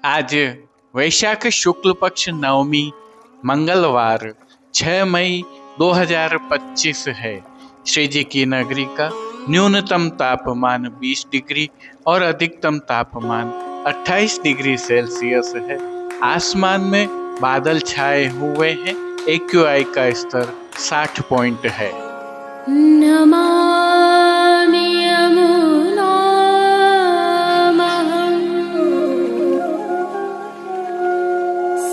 आज वैशाख शुक्ल पक्ष नवमी मंगलवार 6 मई 2025 है। श्री जी की नगरी का न्यूनतम तापमान 20 डिग्री और अधिकतम तापमान 28 डिग्री सेल्सियस है। आसमान में बादल छाए हुए हैं। AQI का स्तर 60 पॉइंट है। नमामि यमुनामहं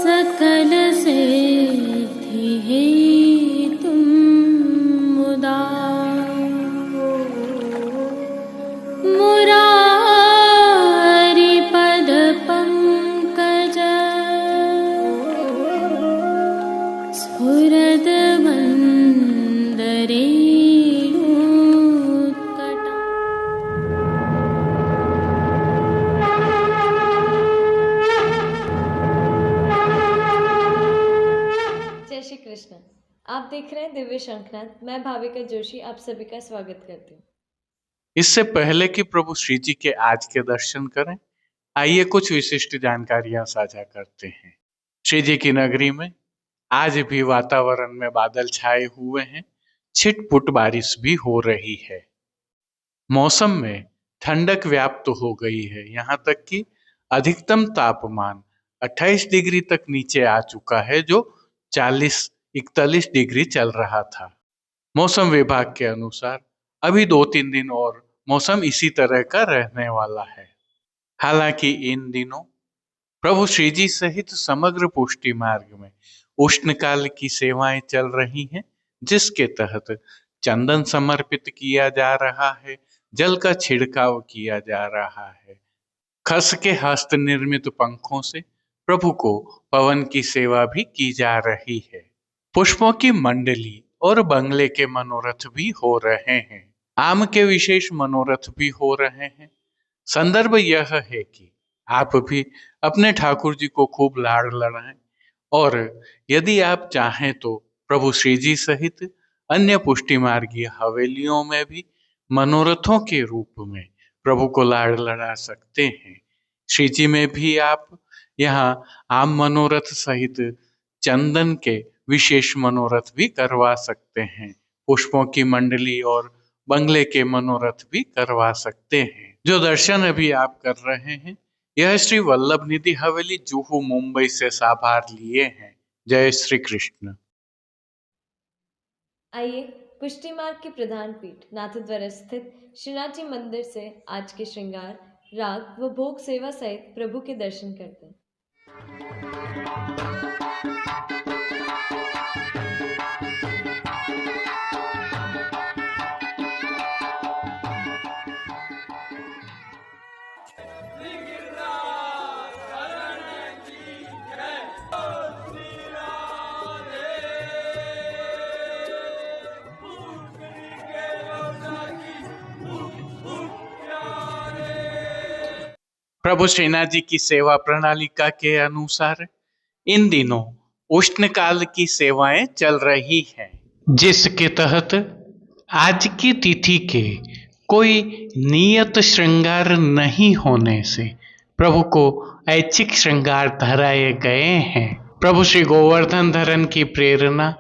सकलसिद्धिहेतुं मुदा मुरारिपदपङ्कज स्फुरद्वन्दरे श्री कृष्ण। आप देख रहे हैं दिव्य शंखनाद। मैं भाविका जोशी आप सभी का स्वागत करती हूँ। इससे पहले कि प्रभु श्री जी के आज के दर्शन करें, आइए कुछ विशिष्ट जानकारियां साझा करते हैं। श्री जी की नगरी में आज भी वातावरण में बादल छाए हुए हैं। छिटपुट बारिश भी हो रही है। मौसम में ठंडक व्याप्त हो गई है। यहाँ तक कि अधिकतम तापमान 28 डिग्री तक नीचे आ चुका है, जो 40-41 डिग्री चल रहा था। मौसम विभाग के अनुसार अभी 2-3 दिन और मौसम इसी तरह का रहने वाला है। हालांकि इन दिनों प्रभु श्री जी सहित समग्र पुष्टि मार्ग में उष्णकाल की सेवाएं चल रही हैं, जिसके तहत चंदन समर्पित किया जा रहा है, जल का छिड़काव किया जा रहा है। खस के हस्त निर्मित पंखों से प्रभु को पवन की सेवा भी की जा रही है। पुष्पों की मंडली और बंगले के मनोरथ भी हो रहे हैं। आम के विशेष मनोरथ भी हो रहे हैं। संदर्भ यह है कि आप भी अपने ठाकुर जी को खूब लाड़ लड़ाएं, और यदि आप चाहें तो प्रभु श्री जी सहित अन्य पुष्टि मार्गीय हवेलियों में भी मनोरथों के रूप में प्रभु को लाड़ लड़ा सकते हैं। श्री जी में भी आप यहाँ आम मनोरथ सहित चंदन के विशेष मनोरथ भी करवा सकते हैं। पुष्पों की मंडली और बंगले के मनोरथ भी करवा सकते हैं। जो दर्शन अभी आप कर रहे हैं, यह श्री वल्लभ निधि हवेली जुहू मुंबई से साभार लिए हैं। जय श्री कृष्ण। आइए पुष्टि मार्ग की प्रधान पीठ नाथद्वारा स्थित श्रीनाथ जी मंदिर से आज के श्रृंगार, राग व भोग सेवा सहित प्रभु के दर्शन करते हैं। प्रभु श्रीनाथ जी की सेवा प्रणालिका के अनुसार इन दिनों उष्णकाल की सेवाएं चल रही हैं, जिसके तहत आज की तिथि के कोई नियत श्रृंगार नहीं होने से प्रभु को ऐच्छिक श्रृंगार धराए गए हैं। प्रभु श्री गोवर्धन धरन की प्रेरणा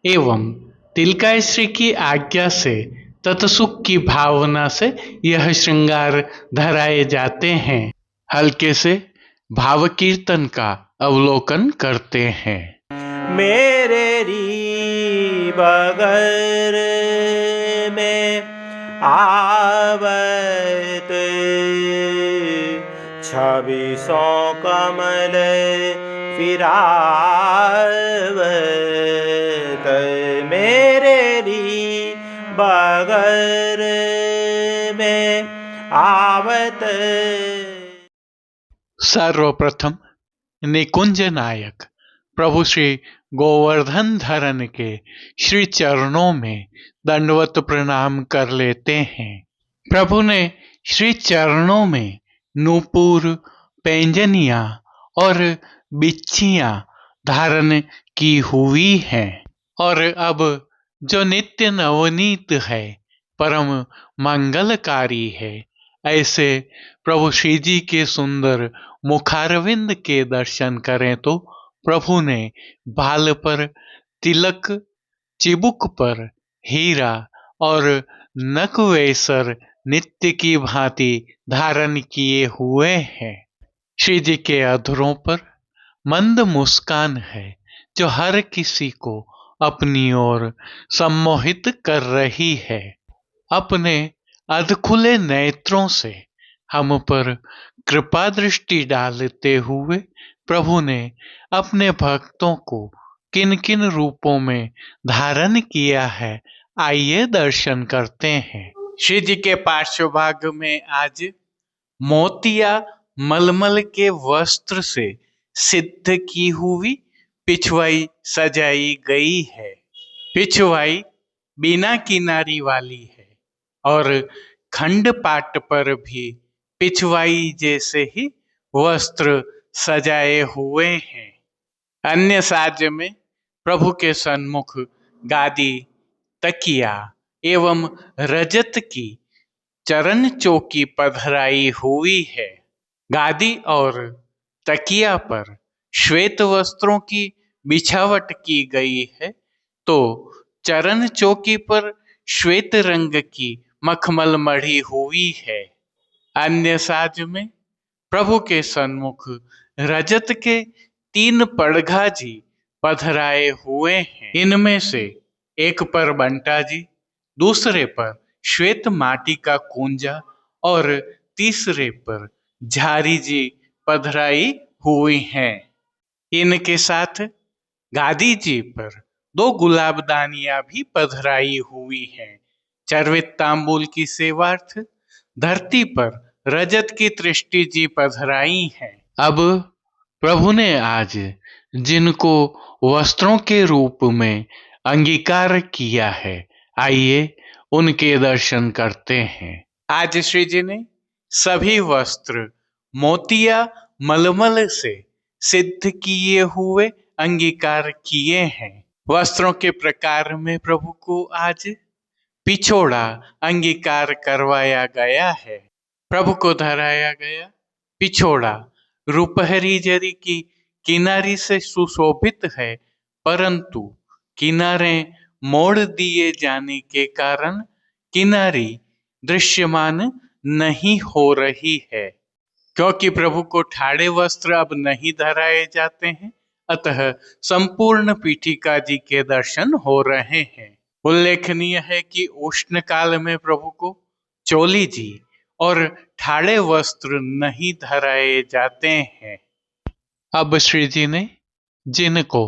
एवं तिलकाश्री की आज्ञा से तत्सुख की भावना से यह श्रृंगार धराए जाते हैं। हल्के से भाव कीर्तन का अवलोकन करते हैं। मेरे री बगर में आवत 26 कमल फिरावत, मेरे री बगर में आवत। सर्वप्रथम निकुंज नायक प्रभु श्री गोवर्धन धरन के श्री चरणों में दंडवत प्रणाम कर लेते हैं। प्रभु ने श्री चरणों में नूपुर, पैंजनिया और बिच्छियां धारण की हुई हैं, और अब जो नित्य नवनीत है, परम मंगलकारी है, ऐसे प्रभु श्री जी के सुंदर मुखारविंद के दर्शन करें तो प्रभु ने बाल पर तिलक, चिबुक पर हीरा और नकवेसर नित्य की भांति धारण किए हुए हैं। श्री जी के अधरों पर मंद मुस्कान है जो हर किसी को अपनी ओर सम्मोहित कर रही है। अपने अधखुले नेत्रों से हम पर कृपा दृष्टि डालते हुए प्रभु ने अपने भक्तों को किन किन रूपों में धारण किया है, आइए दर्शन करते हैं। श्री जी के पार्श्व भाग में आज मोतिया मलमल के वस्त्र से सिद्ध की हुई पिछवाई सजाई गई है। पिछवाई बिना किनारी वाली है और खंड पाट पर भी पिछवाई जैसे ही वस्त्र सजाए हुए हैं। अन्य साज में प्रभु के सन्मुख गादी, तकिया एवं रजत की चरण चौकी पधराई हुई है। गादी और तकिया पर श्वेत वस्त्रों की बिछावट की गई है तो चरण चौकी पर श्वेत रंग की मखमल मढ़ी हुई है। अन्य साज में प्रभु के सन्मुख रजत के 3 पड़घा जी पधराए हुए हैं। इनमें से एक पर बंटा जी, दूसरे पर श्वेत माटी का कुंजा और तीसरे पर झारी जी पधराई हुई हैं। इनके साथ गादी जी पर 2 गुलाबदानियां भी पधराई हुई हैं। चर्वित तांबूल की सेवार्थ धरती पर रजत की तृष्टि जी पधराई हैं। अब प्रभु ने आज जिनको वस्त्रों के रूप में अंगीकार किया है, आइए उनके दर्शन करते हैं। आज श्री जी ने सभी वस्त्र मोतिया मलमल से सिद्ध किए हुए अंगीकार किए हैं। वस्त्रों के प्रकार में प्रभु को आज पिछोड़ा अंगीकार करवाया गया है। प्रभु को धराया गया पिछोड़ा रुपहरी जरी की किनारी से सुशोभित है, परंतु किनारे मोड़ दिए जाने के कारण किनारी दृश्यमान नहीं हो रही है। क्योंकि प्रभु को ठाड़े वस्त्र अब नहीं धराए जाते हैं, अतः संपूर्ण पीठिका जी के दर्शन हो रहे हैं। उल्लेखनीय है कि उष्ण काल में प्रभु को चोली जी और ठाड़े वस्त्र नहीं धराए जाते हैं। अब श्री जी ने जिनको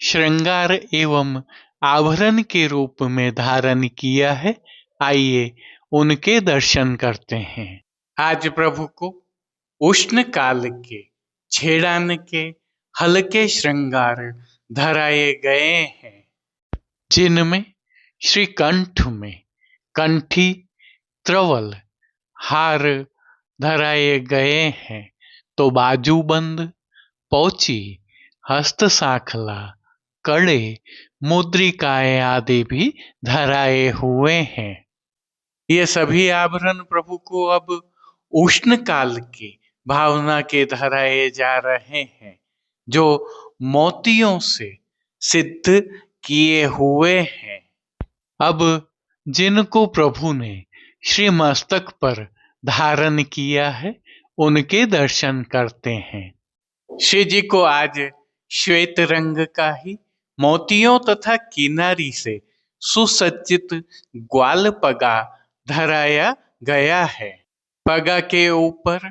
श्रृंगार एवं आभरण के रूप में धारण किया है, आइए उनके दर्शन करते हैं। आज प्रभु को उष्ण काल के छेड़ान के हल्के श्रृंगार धराए गए हैं, जिनमें श्री कंठ में कंठी, त्रवल, हार धराए गए हैं तो बाजूबंद, पोची, हस्त साखला, कड़े, मुद्रिकाएं आदि भी धराए हुए हैं। ये सभी आभरण प्रभु को अब उष्ण काल की भावना के धराए जा रहे हैं, जो मोतियों से सिद्ध किए हुए हैं। अब जिनको प्रभु ने श्री मस्तक पर धारण किया है, उनके दर्शन करते हैं। श्री जी को आज श्वेत रंग का ही मोतियों तथा किनारी से सुसज्जित ग्वाल पगा धराया गया है। पगा के ऊपर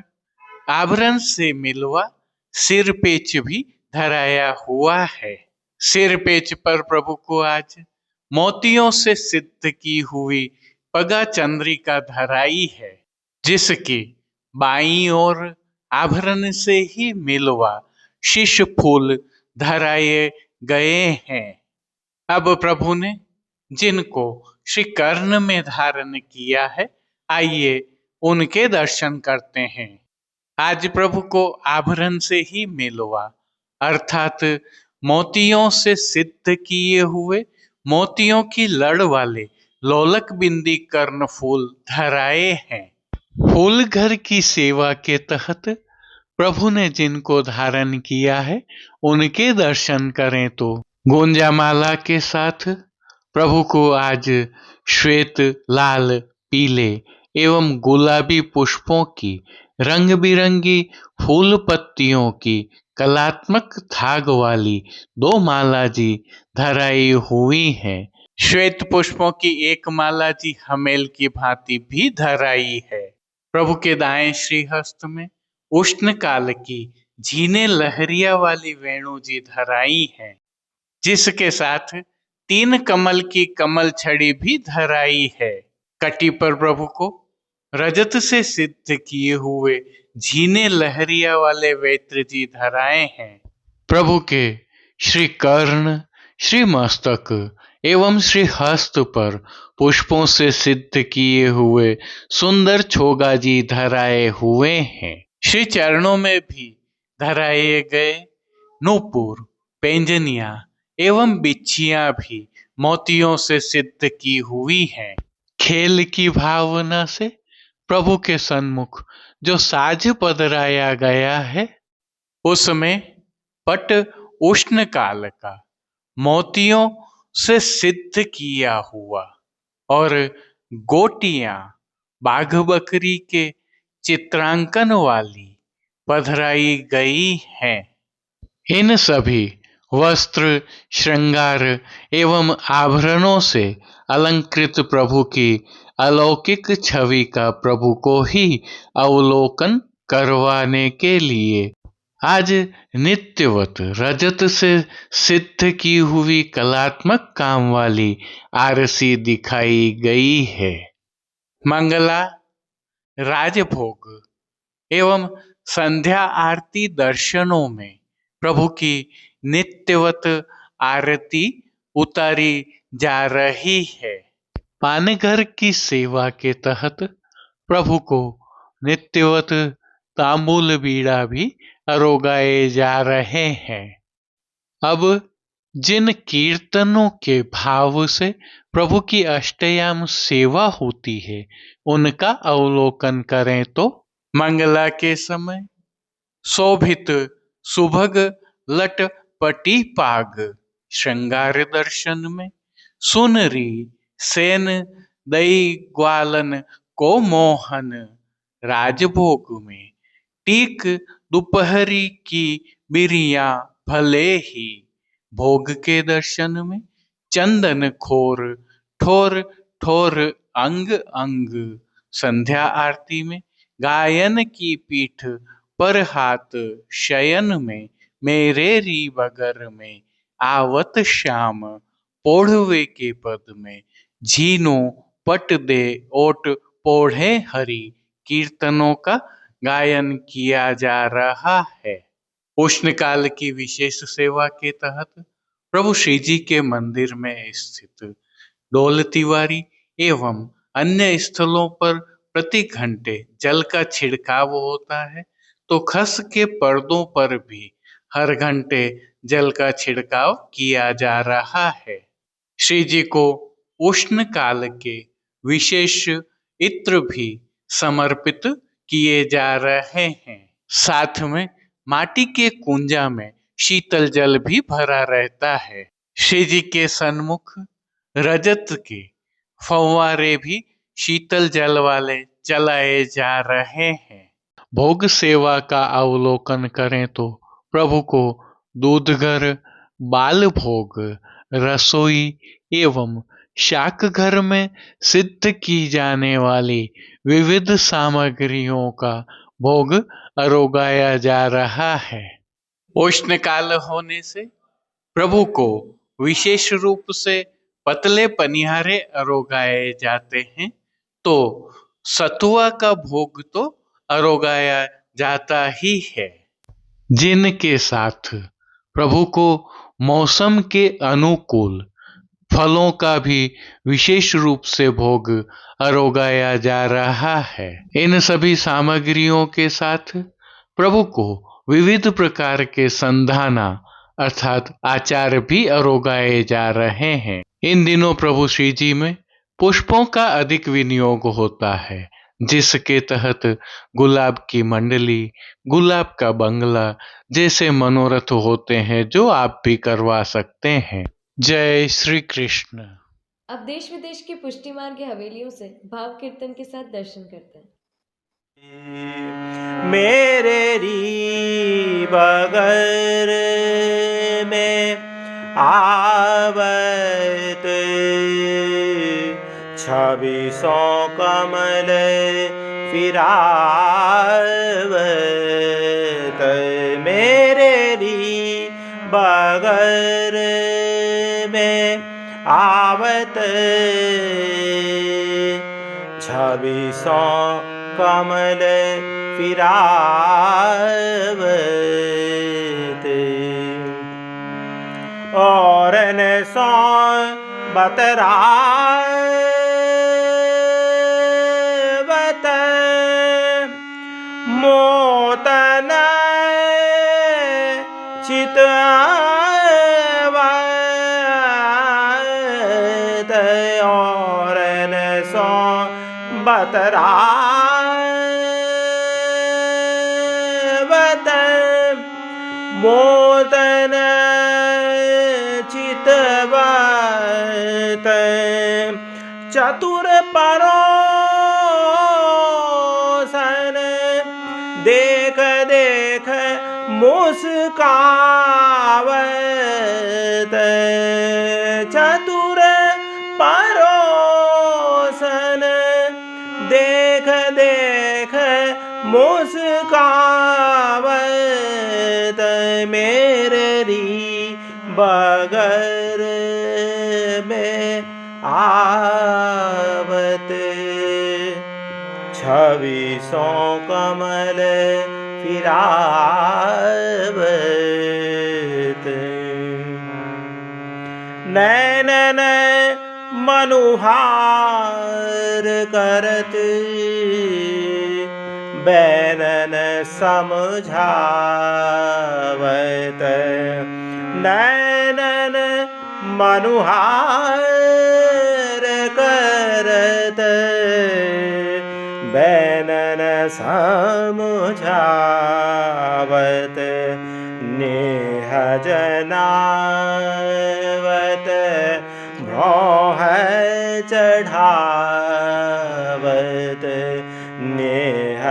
आभरण से मिलवा सिर पेच भी धराया हुआ है। सिर पेच पर प्रभु को आज मोतियों से सिद्ध की हुई पगा चंद्रिका धराई है, जिसकी बाईं ओर आभरण से ही मिलवा शीश फूल धराए गए हैं। अब प्रभु ने जिनको श्री कर्ण में धारण किया है, आइए उनके दर्शन करते हैं। आज प्रभु को आभरण से ही मिलवा अर्थात मोतियों से सिद्ध किए हुए मोतियों की लड़ वाले लोलक बिंदी कर्ण फूल धराए हैं। फूल घर की सेवा के तहत प्रभु ने जिनको धारण किया है उनके दर्शन करें तो गोंजामाला के साथ प्रभु को आज श्वेत, लाल, पीले एवं गुलाबी पुष्पों की रंग बिरंगी फूल पत्तियों की कलात्मक धाग वाली 2 माला जी धराई हुई हैं। श्वेत पुष्पों की एक माला जी हमेल की भांति भी धराई है। प्रभु के दाएं श्रीहस्त में उष्ण काल की झीने लहरिया वाली वेणु जी धराई है, जिसके साथ 3 कमल की कमल छड़ी भी धराई है। कटी पर प्रभु को रजत से सिद्ध किए हुए झीने लहरिया वाले वेत्र जी धराए हैं। प्रभु के श्री कर्ण, श्री मस्तक एवं श्री हस्त पर पुष्पों से सिद्ध किए हुए सुंदर छोगा जी धराए हुए हैं। श्री चरणों में भी धराए गए नूपुर, पेंजनिया एवं बिच्छियां भी मोतियों से सिद्ध की हुई हैं। खेल की भावना से प्रभु के सन्मुख जो साज पधराया गया है उसमें पट उष्ण काल का मोतियों से सिद्ध किया हुआ और गोटियां बाघ बकरी के चित्रांकन वाली पधराई गई हैं। इन सभी वस्त्र, श्रृंगार एवं आभरणों से अलंकृत प्रभु की अलौकिक छवि का प्रभु को ही अवलोकन करवाने के लिए आज नित्यवत रजत से सिद्ध की हुई कलात्मक काम वाली आरसी दिखाई गई है। मंगला, राजभोग एवं संध्या आरती दर्शनों में प्रभु की नित्यवत आरती उतारी जा रही है। पानघर की सेवा के तहत प्रभु को नित्यवत तांबूल बीड़ा भी अरोगाए जा रहे हैं। अब जिन कीर्तनों के भाव से प्रभु की अष्टयाम सेवा होती है उनका अवलोकन करें तो मंगला के समय शोभित सुभग लट पटी पाग श्रृंगार दर्शन में सुनरी सेन दई ग्वालन को मोहन राजभोग में टीक दोपहरी की बिरिया भले ही भोग के दर्शन में चंदन खोर ठोर ठोर अंग अंग संध्या आरती में गायन की पीठ पर हाथ शयन में मेरे री बगर में आवत श्याम पोढ़वे के पद में झीनो पट दे ओट पोढ़े हरि कीर्तनों का गायन किया जा रहा है। उष्णकाल की विशेष सेवा के तहत प्रभु श्री जी के मंदिर में स्थित डोल तिवारी एवं अन्य स्थलों पर प्रति घंटे जल का छिड़काव होता है, तो खस के पर्दों पर भी हर घंटे जल का छिड़काव किया जा रहा है। श्री जी को उष्ण काल के विशेष इत्र भी समर्पित किए जा रहे हैं। साथ में माटी के कुंजा में शीतल जल भी भरा रहता है। श्री जी के सन्मुख रजत के फव्वारे भी शीतल जल वाले चलाए जा रहे हैं। भोग सेवा का अवलोकन करें तो प्रभु को दूधघर, बाल भोग, रसोई एवं शाक घर में सिद्ध की जाने वाली विविध सामग्रियों का भोग अरोगाया जा रहा है। उष्ण काल होने से प्रभु को विशेष रूप से पतले पनिहारे अरोगाए जाते हैं, तो सतुआ का भोग तो अरोगाया जाता ही है, जिनके साथ प्रभु को मौसम के अनुकूल फलों का भी विशेष रूप से भोग अरोगाया जा रहा है। इन सभी सामग्रियों के साथ प्रभु को विविध प्रकार के संधाना अर्थात आचार भी अरोगाए जा रहे हैं। इन दिनों प्रभु श्री जी में पुष्पों का अधिक विनियोग होता है। जिसके तहत गुलाब की मंडली, गुलाब का बंगला जैसे मनोरथ होते हैं जो आप भी करवा सकते हैं। जय श्री कृष्ण। अब देश विदेश की पुष्टि मार्ग की हवेलियों से भाव कीर्तन के साथ दर्शन करते हैं। मेरे री बगर में आवत 26 कमल फिरावत। मेरे री बगर में आवत 26 कमल फिरावत। और न सौ बतरावत मोतन चितवत। और न सौ बतरावत मोतन चितवत। चतुर परोसन देख देख मुस्कावत। चतुर परोसन देख देख मुस्कावत। मेरे री बगर में आवत 26 कमल फिरावत। नैनन मनुहार करत बैनन समझावत। नैनन मनुहार करत बैनन समझावत। नेह जनावत भौह चढ़ावत। नेह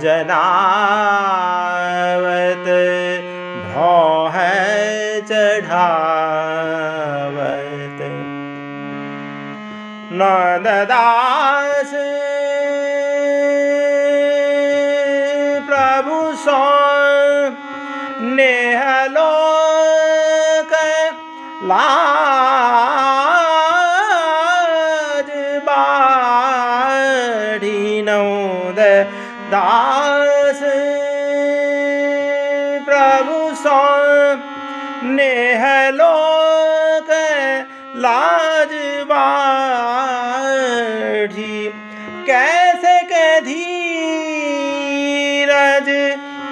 जनावत भौह चढ़ावत। नंददास प्रभु सो नेह लोक लाज बाढ़ी। नंददास प्रभु सो नेह लोक लाज बाढ़ी। कैसे के धीरज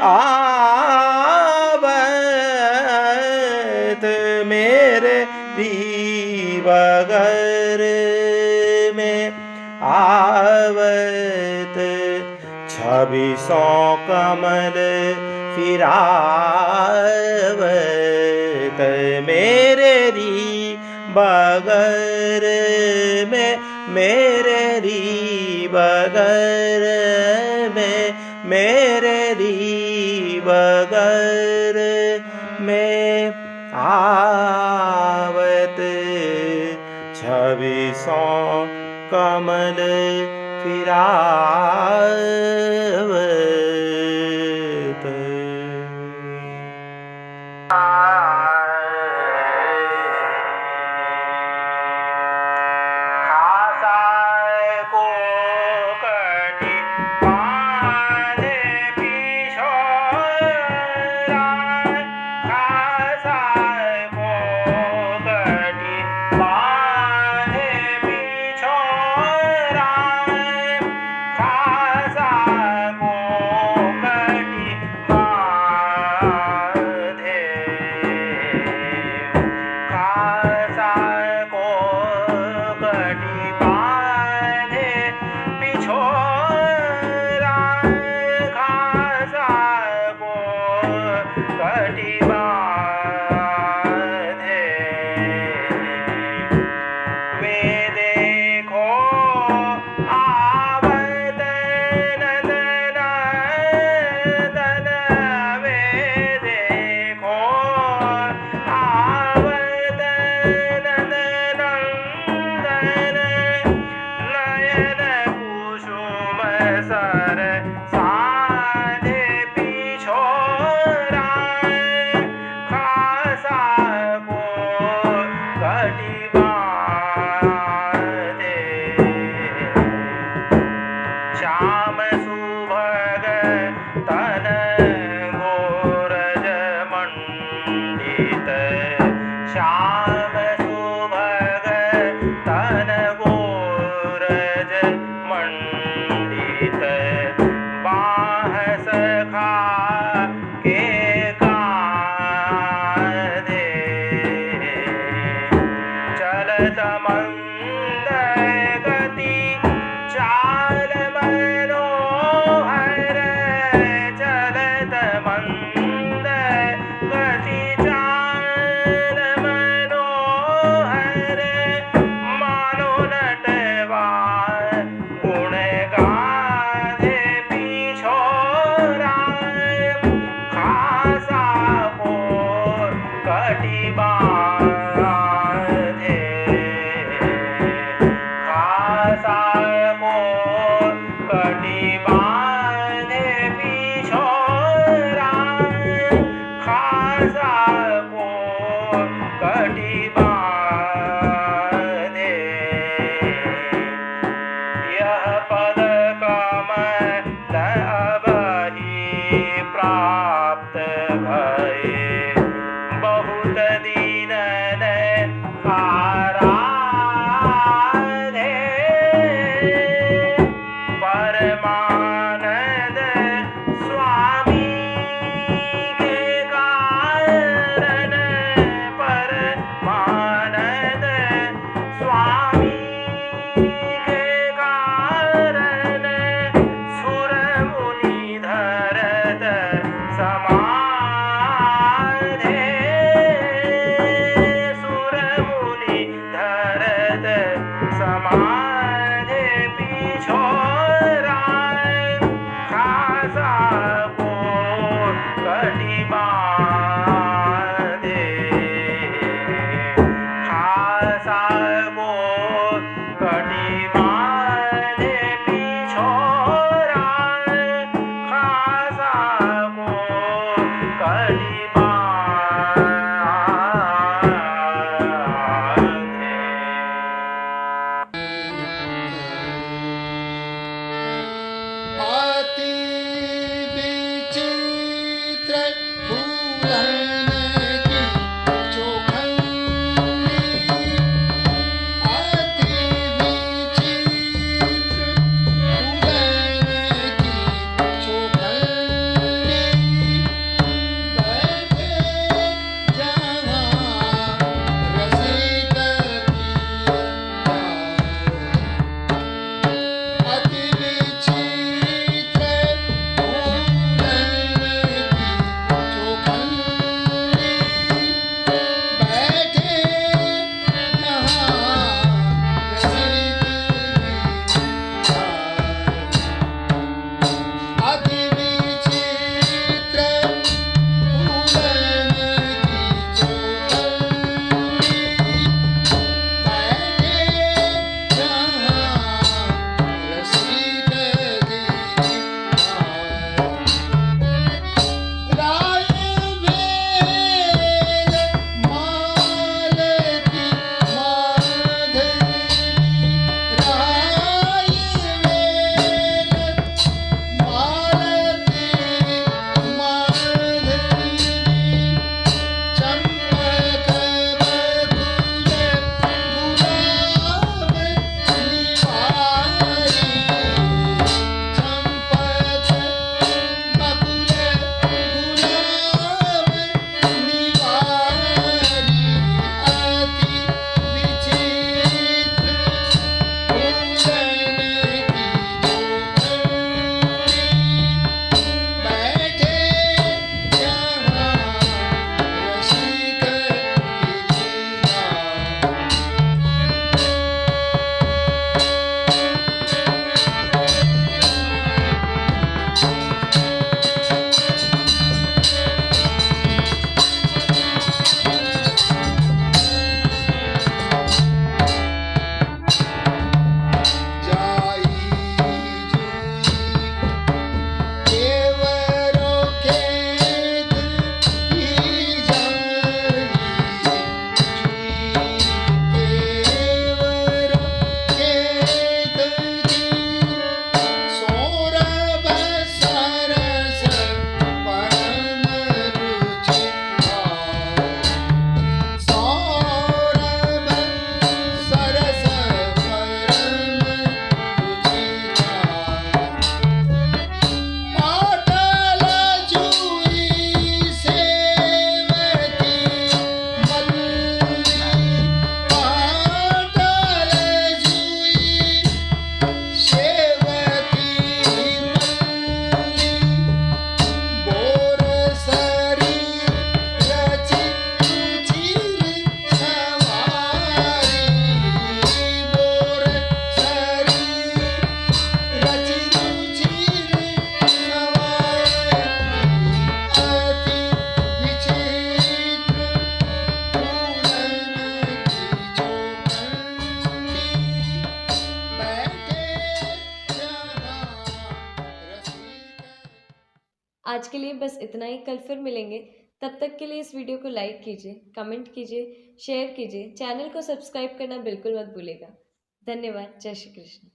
आवत। मेरे री बगर में आवत 26 कमल फिरावत। मेरे री बगर में मेरे री बगर में मेरे री बगर में आवत 26 कमल फिरावत। कटी बांधे। वे देखो आवत नंदन नंदन, वे देखो आवत नंदन नंदन, नयन कुसुम सर साधे पिछोरा, खासा को कटी बांधे। श्याम सुभग तन गोरज मंडित, श्याम सुभग तन गोरज मंडित, बाह सखा के कांधे। चलत मंद गति चाल मनोहर, चलत मंद गति चाल मनोहर, मानो नटवार गुण गाधे पिछोरा, खासा को कटी बांधे। खासा को कटी बांधे पिछोरा, खासा को कटी बांधे। यह पद कमल अबहि प्राप्त भये, बहुत दीनन आराधे। परमानंद स्वामी के कारण, परमानंद स्वामी के कारण, सुर मुनि धरत समाधे। सुर मुनि धरत समाधे पिछोरा, खासा को कटी बांधे। खासा को कटी बांधे पिछोरा, खासा को कटी बांधे। अति विचित्र फूलन की चौखंडी, अति विचित्र फूलन की चौखंडी, बैठे आज के लिए बस इतना ही। कल फिर मिलेंगे। तब तक के लिए इस वीडियो को लाइक कीजिए, कमेंट कीजिए, शेयर कीजिए, चैनल को सब्सक्राइब करना बिल्कुल मत भूलिएगा। धन्यवाद। जय श्री कृष्ण।